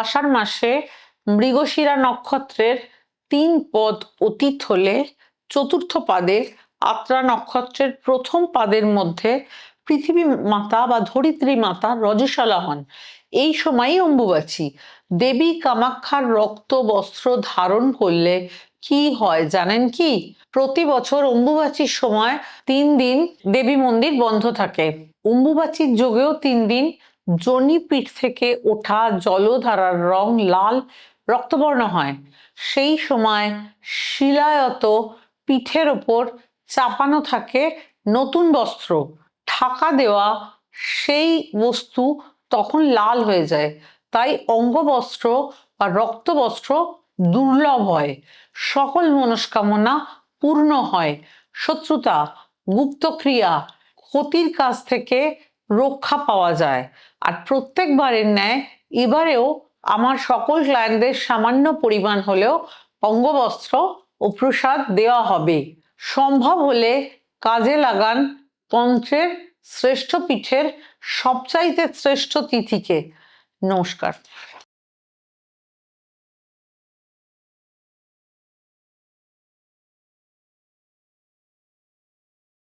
আষাঢ় মাসে মৃগশিরা নক্ষত্রের 3 পদ অতীত হলে চতুর্থ পাদে আত্রা নক্ষত্রের প্রথম পাদের মধ্যে পৃথিবী মাতা বা ধরিত্রী মাতা রজস্বলা হন। এই সময়ই অম্বুবাচী। দেবী কামাখ্যার রক্ত বস্ত্র ধারণ করলে কি হয় জানেন কি? প্রতি বছর অম্বুবাচীর সময় 3 দিন দেবী মন্দির বন্ধ থাকে। অম্বুবাচীর যোগেও 3 দিন যোনিপীঠ থেকে ওঠা জলধারার রং লাল রক্তবর্ণ হয়। সেই সময় শিলায়ত পিঠের ওপর চাপানো থাকে নতুন বস্ত্র, ঢাকা দেওয়া সেই বস্তু তখন লাল হয়ে যায়। তাই অঙ্গবস্ত্র বা রক্তবস্ত্র দুর্লভ হয়। সকল মনস্কামনা পূর্ণ হয়। শত্রুতা, গুপ্তক্রিয়া, ক্ষতির কাছ থেকে রক্ষা পাওয়া যায়। আর প্রত্যেকবারের ন্যায় এবারেও আমার সকল ক্লায়েন্টদের সামান্য পরিমাণ হলেও অঙ্গবস্ত্র ও প্রসাদ দেওয়া হবে। সম্ভব হলে কাজে লাগান তন্ত্রের শ্রেষ্ঠ পীঠের সবচাইতে শ্রেষ্ঠ তিথিকে। নমস্কার।